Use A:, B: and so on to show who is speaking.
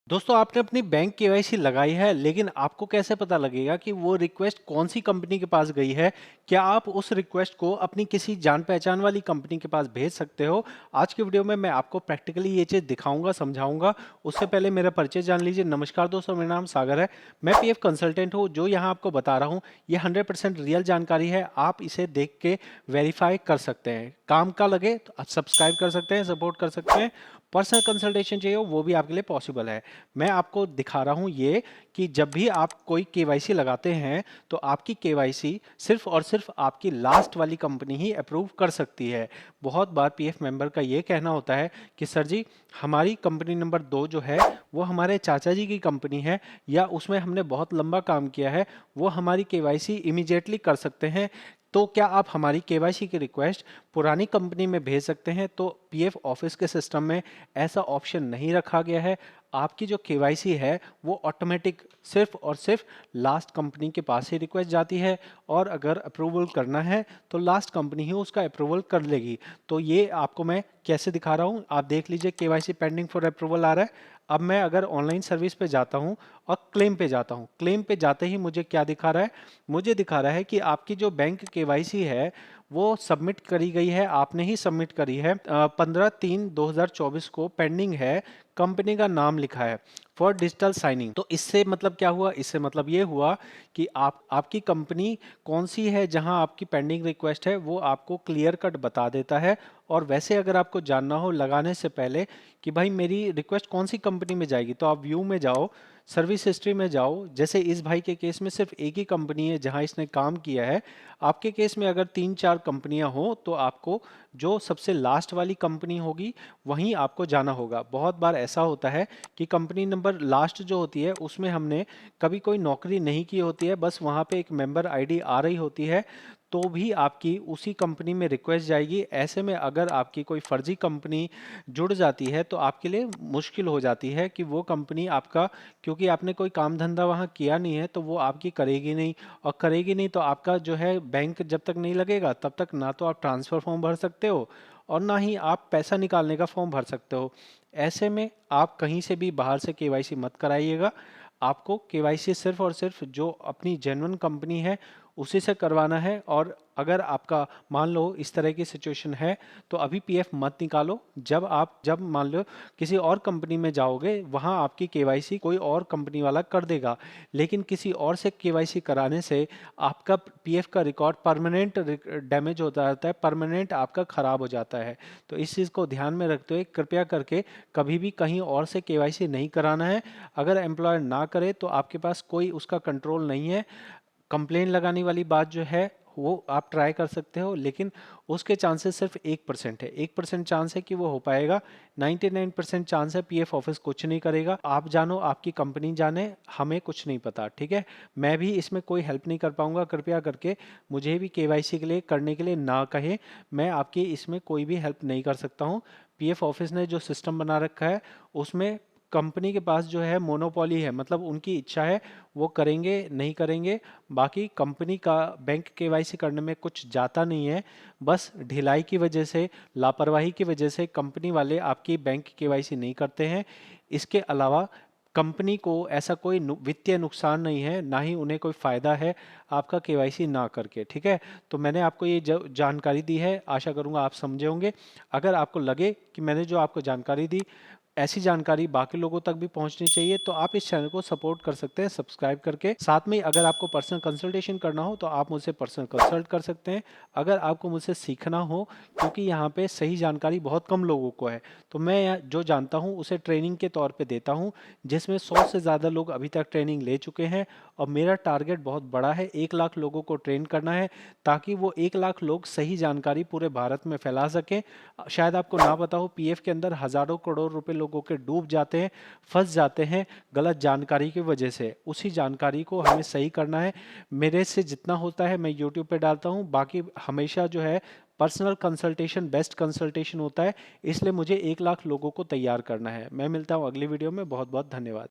A: दोस्तों आपने अपनी बैंक केवाईसी लगाई है, लेकिन आपको कैसे पता लगेगा कि वो रिक्वेस्ट कौन सी कंपनी के पास गई है? क्या आप उस रिक्वेस्ट को अपनी किसी जान पहचान वाली कंपनी के पास भेज सकते हो? आज की वीडियो में मैं आपको प्रैक्टिकली ये चीज़ दिखाऊंगा, समझाऊंगा। उससे पहले मेरा परिचय जान लीजिए। नमस्कार दोस्तों, मेरा नाम सागर है। मैं पीएफ कंसल्टेंट हूँ। जो यहाँ आपको बता रहा हूँ ये 100% रियल जानकारी है। आप इसे देख के वेरीफाई कर सकते हैं। काम का लगे तो सब्सक्राइब कर सकते हैं, सपोर्ट कर सकते हैं। पर्सनल कंसल्टेशन चाहिए हो वो भी आपके लिए पॉसिबल है। मैं आपको दिखा रहा हूं ये कि जब भी आप कोई केवाईसी लगाते हैं तो आपकी केवाईसी सिर्फ और सिर्फ आपकी लास्ट वाली कंपनी ही अप्रूव कर सकती है। बहुत बार पीएफ मेंबर का ये कहना होता है कि सर जी, हमारी कंपनी नंबर 2 जो है वो हमारे चाचा जी की कंपनी है, या उसमें हमने बहुत लंबा काम किया है, वो हमारी केवाईसी इमीडिएटली कर सकते हैं। तो क्या आप हमारी केवाईसी की रिक्वेस्ट पुरानी कंपनी में भेज सकते हैं? तो पीएफ ऑफिस के सिस्टम में ऐसा ऑप्शन नहीं रखा गया है। आपकी जो केवाईसी है वो ऑटोमेटिक सिर्फ और सिर्फ लास्ट कंपनी के पास ही रिक्वेस्ट जाती है, और अगर अप्रूवल करना है तो लास्ट कंपनी ही उसका अप्रूवल कर लेगी। तो ये आपको मैं कैसे दिखा रहा हूँ, आप देख लीजिए। केवाईसी पेंडिंग फॉर अप्रूवल आ रहा है। अब मैं अगर ऑनलाइन सर्विस पे जाता हूँ और क्लेम पे जाता हूँ, क्लेम पे जाते ही मुझे क्या दिखा रहा है? मुझे दिखा रहा है कि आपकी जो बैंक केवाईसी है वो सबमिट करी गई है, आपने ही सबमिट करी है। 15/3/2024 को पेंडिंग है। कंपनी का नाम लिखा है फॉर डिजिटल साइनिंग। तो इससे मतलब क्या हुआ? इससे मतलब ये हुआ कि आपकी कंपनी कौन सी है जहां आपकी पेंडिंग रिक्वेस्ट है वो आपको क्लियर कट बता देता है। और वैसे अगर आपको जानना हो लगाने से पहले कि भाई मेरी रिक्वेस्ट कौन सी कंपनी में जाएगी, तो आप व्यू में जाओ, सर्विस हिस्ट्री में जाओ। जैसे इस भाई के केस में सिर्फ एक ही कंपनी है जहां इसने काम किया है। आपके केस में अगर 3-4 कंपनियां हो तो आपको जो सबसे लास्ट वाली कंपनी होगी वहीं आपको जाना होगा। बहुत बार ऐसा होता है कि कंपनी नंबर लास्ट जो होती है उसमें हमने कभी कोई नौकरी नहीं की होती है, बस वहाँ पे एक मेंबर आईडी आ रही होती है, तो भी आपकी उसी कंपनी में रिक्वेस्ट जाएगी। ऐसे में अगर आपकी कोई फर्जी कंपनी जुड़ जाती है तो आपके लिए मुश्किल हो जाती है कि वो कंपनी आपका, क्योंकि आपने कोई काम धंधा वहाँ किया नहीं है, तो वो आपकी करेगी नहीं। और करेगी नहीं तो आपका जो है बैंक जब तक नहीं लगेगा तब तक ना तो आप ट्रांसफ़र फॉर्म भर सकते हो और ना ही आप पैसा निकालने का फॉर्म भर सकते हो। ऐसे में आप कहीं से भी बाहर से केवाईसी मत कराइएगा। आपको केवाईसी सिर्फ और सिर्फ जो अपनी जेन्युइन कंपनी है उसी से करवाना है। और अगर आपका मान लो इस तरह की सिचुएशन है तो अभी पीएफ मत निकालो। जब मान लो किसी और कंपनी में जाओगे वहां आपकी केवाईसी कोई और कंपनी वाला कर देगा, लेकिन किसी और से केवाईसी कराने से आपका पीएफ का रिकॉर्ड परमानेंट डैमेज होता रहता है, परमानेंट आपका खराब हो जाता है। तो इस चीज़ को ध्यान में रखते हुए कृपया करके कभी भी कहीं और से केवाईसी नहीं कराना है। अगर एम्प्लॉयर ना करे तो आपके पास कोई उसका कंट्रोल नहीं है। कंप्लेन लगाने वाली बात जो है वो आप ट्राई कर सकते हो, लेकिन उसके चांसेस सिर्फ 1% है। 1% चांस है कि वो हो पाएगा। 99% चांस है पीएफ ऑफिस कुछ नहीं करेगा। आप जानो, आपकी कंपनी जाने, हमें कुछ नहीं पता, ठीक है। मैं भी इसमें कोई हेल्प नहीं कर पाऊंगा। कृपया करके मुझे भी केवाईसी के लिए करने के लिए ना कहें। मैं आपकी इसमें कोई भी हेल्प नहीं कर सकता हूँ। पीएफ ऑफिस ने जो सिस्टम बना रखा है उसमें कंपनी के पास जो है मोनोपोली है, मतलब उनकी इच्छा है वो करेंगे नहीं करेंगे। बाकी कंपनी का बैंक केवाईसी करने में कुछ जाता नहीं है। बस ढिलाई की वजह से, लापरवाही की वजह से कंपनी वाले आपकी बैंक केवाईसी नहीं करते हैं। इसके अलावा कंपनी को ऐसा कोई वित्तीय नुकसान नहीं है, ना ही उन्हें कोई फायदा है आपका केवाईसी ना करके, ठीक है। तो मैंने आपको ये जानकारी दी है, आशा करूंगा आप समझे होंगे। अगर आपको लगे कि मैंने जो आपको जानकारी दी ऐसी जानकारी बाकी लोगों तक भी पहुंचनी चाहिए, तो आप इस चैनल को सपोर्ट कर सकते हैं सब्सक्राइब करके। साथ में अगर आपको पर्सनल कंसल्टेशन करना हो तो आप मुझसे पर्सनल कंसल्ट कर सकते हैं। अगर आपको मुझसे सीखना हो, क्योंकि यहाँ पे सही जानकारी बहुत कम लोगों को है, तो मैं जो जानता हूँ उसे ट्रेनिंग के तौर पे देता हूँ, जिसमें 100 से ज़्यादा लोग अभी तक ट्रेनिंग ले चुके हैं। और मेरा टारगेट बहुत बड़ा है, 1 लाख लोगों को ट्रेन करना है, ताकि वो 1 लाख लोग सही जानकारी पूरे भारत में फैला सकें। शायद आपको ना पता हो, पीएफ के अंदर हजारों करोड़ रुपए लोगों के डूब जाते हैं, फंस जाते हैं गलत जानकारी की वजह से। उसी जानकारी को हमें सही करना है। मेरे से जितना होता है मैं यूट्यूब पे डालता हूँ, बाकी हमेशा जो है पर्सनल कंसल्टेशन बेस्ट कंसल्टेशन होता है। इसलिए मुझे 1 लाख लोगों को तैयार करना है। मैं मिलता हूँ अगली वीडियो में। बहुत बहुत धन्यवाद।